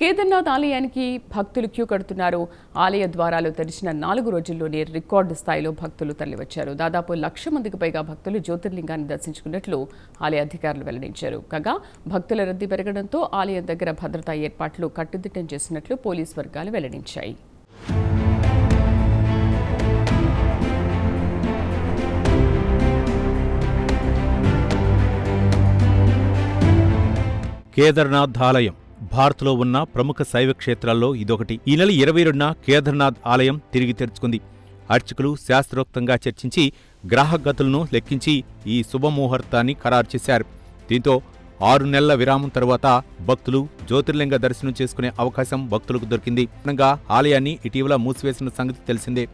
కేదార్నాథ్ ఆలయానికి భక్తులు క్యూ కడుతున్నారు. ఆలయ ద్వారాలు తెరిచిన 4 రోజుల్లోనే రికార్డు స్థాయిలో భక్తులు తరలివచ్చారు. దాదాపు 1,00,000 మందికి పైగా భక్తులు జ్యోతిర్లింగాన్ని దర్శించుకున్నట్లు ఆలయ అధికారులు వెల్లడించారు. కాగా భక్తుల రద్దీ పెరగడంతో ఆలయం దగ్గర భద్రతా ఏర్పాట్లు కట్టుదిట్టం చేసినట్లు పోలీసు వర్గాలు వెల్లడించాయి. కేదార్నాథ్ ఆలయం భారత్లో ఉన్న ప్రముఖ శైవ క్షేత్రాల్లో ఇదొకటి. ఈ నెల 22న కేదార్నాథ్ ఆలయం తిరిగి తెరుచుకుంది. అర్చకులు శాస్త్రోక్తంగా చర్చించి గ్రాహగతులను లెక్కించి ఈ శుభముహూర్తాన్ని ఖరారు చేశారు. దీంతో 6 నెలల విరామం తరువాత భక్తులు జ్యోతిర్లింగ దర్శనం చేసుకునే అవకాశం భక్తులకు దొరికింది. ఆలయాన్ని ఇటీవల మూసివేసిన సంగతి తెలిసిందే.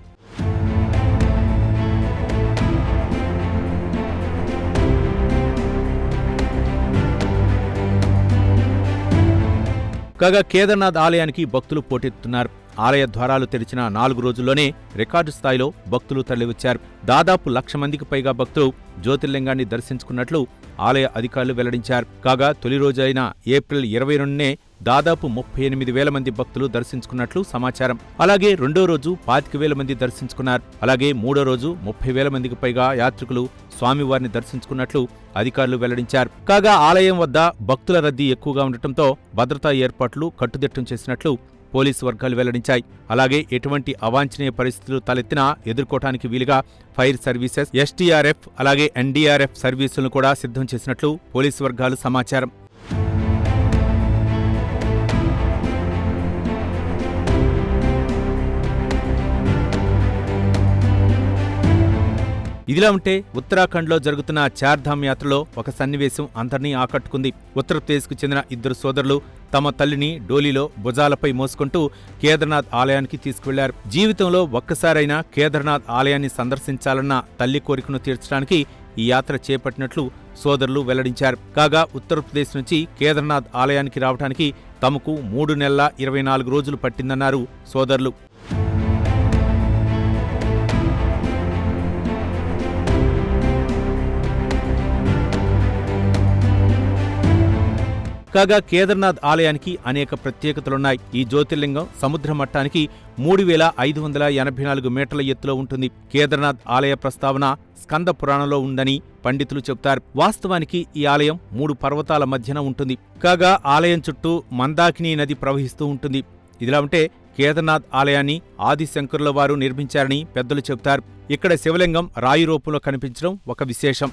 కాగా కేదార్నాథ్ ఆలయానికి భక్తులు పోటెత్తుతున్నారు. ఆలయ ద్వారాలు తెరిచిన 4 రోజుల్లోనే రికార్డు స్థాయిలో భక్తులు తరలివచ్చారు. దాదాపు 1,00,000 మందికి పైగా భక్తులు జ్యోతిర్లింగాన్ని దర్శించుకున్నట్లు ఆలయ అధికారులు వెల్లడించారు. కాగా తొలి రోజు అయిన ఏప్రిల్ 22నే దాదాపు 38,000 మంది భక్తులు దర్శించుకున్నట్లు సమాచారం. అలాగే రెండో రోజు 25,000 మంది దర్శించుకున్నారు. అలాగే మూడో రోజు 30,000 మందికి పైగా యాత్రికులు స్వామివారిని దర్శించుకున్నట్లు అధికారులు వెల్లడించారు. కాగా ఆలయం వద్ద భక్తుల రద్దీ ఎక్కువగా ఉండటంతో భద్రతా ఏర్పాట్లు కట్టుదిట్టం చేసినట్లు పోలీసు వర్గాలు వెల్లడించాయి. అలాగే ఎటువంటి అవాంఛనీయ పరిస్థితులు తలెత్తినా ఎదుర్కోవటానికి వీలుగా ఫైర్ సర్వీసెస్, ఎస్టీఆర్ఎఫ్ అలాగే ఎన్డీఆర్ఎఫ్ సర్వీసులను కూడా సిద్ధం చేసినట్లు పోలీసు వర్గాలు సమాచారం. ఇదిలా ఉంటే ఉత్తరాఖండ్లో జరుగుతున్న చార్ధామ్ యాత్రలో ఒక సన్నివేశం అందర్నీ ఆకట్టుకుంది. ఉత్తరప్రదేశ్కు చెందిన 2 సోదరులు తమ తల్లిని డోలీలో భుజాలపై మోసుకుంటూ కేదార్నాథ్ ఆలయానికి తీసుకువెళ్లారు. జీవితంలో ఒక్కసారైనా కేదార్నాథ్ ఆలయాన్ని సందర్శించాలన్న తల్లి కోరికను తీర్చడానికి ఈ యాత్ర చేపట్టినట్లు సోదరులు వెల్లడించారు. కాగా ఉత్తరప్రదేశ్ నుంచి కేదార్నాథ్ ఆలయానికి రావడానికి తమకు 3 నెలల 24 రోజులు పట్టిందన్నారు సోదరులు. కాగా కేదార్నాథ్ ఆలయానికి అనేక ప్రత్యేకతలున్నాయి. ఈ జ్యోతిర్లింగం సముద్ర మట్టానికి 3,584 మీటర్ల ఎత్తులో ఉంటుంది. కేదార్నాథ్ ఆలయ ప్రస్తావన స్కంద పురాణంలో ఉందని పండితులు చెబుతారు. వాస్తవానికి ఈ ఆలయం 3 పర్వతాల మధ్యన ఉంటుంది. కాగా ఆలయం చుట్టూ మందాకిని నది ప్రవహిస్తూ ఉంటుంది. ఇదిలా ఉంటే కేదార్నాథ్ ఆలయాన్ని ఆదిశంకరుల వారు నిర్మించారని పెద్దలు చెబుతారు. ఇక్కడ శివలింగం రాయి రూపంలో కనిపించడం ఒక విశేషం.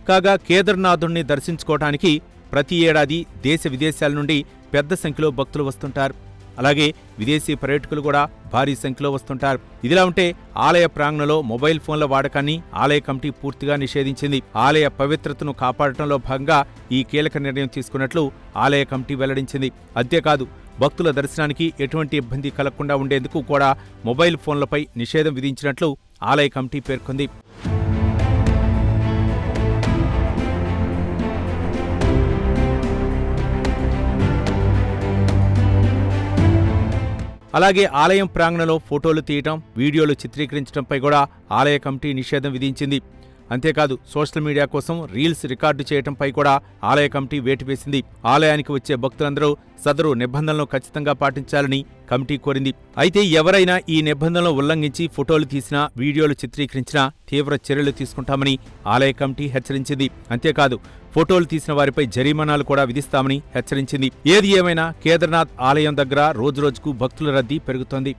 కాగా కేదార్నాథుణ్ణి దర్శించుకోవటానికి ప్రతి ఏడాది దేశ విదేశాల నుండి పెద్ద సంఖ్యలో భక్తులు వస్తుంటారు. అలాగే విదేశీ పర్యాటకులు కూడా భారీ సంఖ్యలో వస్తుంటారు. ఇదిలా ఉంటే ఆలయ ప్రాంగణంలో మొబైల్ ఫోన్ల వాడకాన్ని ఆలయ కమిటీ పూర్తిగా నిషేధించింది. ఆలయ పవిత్రతను కాపాడటంలో భాగంగా ఈ కీలక నిర్ణయం తీసుకున్నట్లు ఆలయ కమిటీ వెల్లడించింది. అంతేకాదు భక్తుల దర్శనానికి ఎటువంటి ఇబ్బంది కలగకుండా ఉండేందుకు కూడా మొబైల్ ఫోన్లపై నిషేధం విధించినట్లు ఆలయ కమిటీ పేర్కొంది. అలాగే ఆలయం ప్రాంగణంలో ఫోటోలు తీయటం, వీడియోలు చిత్రీకరించడంపై కూడా ఆలయ కమిటీ నిషేధం విధించింది. అంతేకాదు సోషల్ మీడియా కోసం రీల్స్ రికార్డు చేయడంపై కూడా ఆలయ కమిటీ వేటు వేసింది. ఆలయానికి వచ్చే భక్తులందరూ సదరు నిబంధనలను ఖచ్చితంగా పాటించాలని కమిటీ కోరింది. అయితే ఎవరైనా ఈ నిబంధనలను ఉల్లంఘించి ఫోటోలు తీసినా, వీడియోలు చిత్రీకరించినా తీవ్ర చర్యలు తీసుకుంటామని ఆలయ కమిటీ హెచ్చరించింది. అంతేకాదు ఫోటోలు తీసిన వారిపై జరిమానాలు కూడా విధిస్తామని హెచ్చరించింది. ఏది ఏమైనా కేదార్నాథ్ ఆలయం దగ్గర రోజురోజుకు భక్తుల రద్దీ పెరుగుతోంది.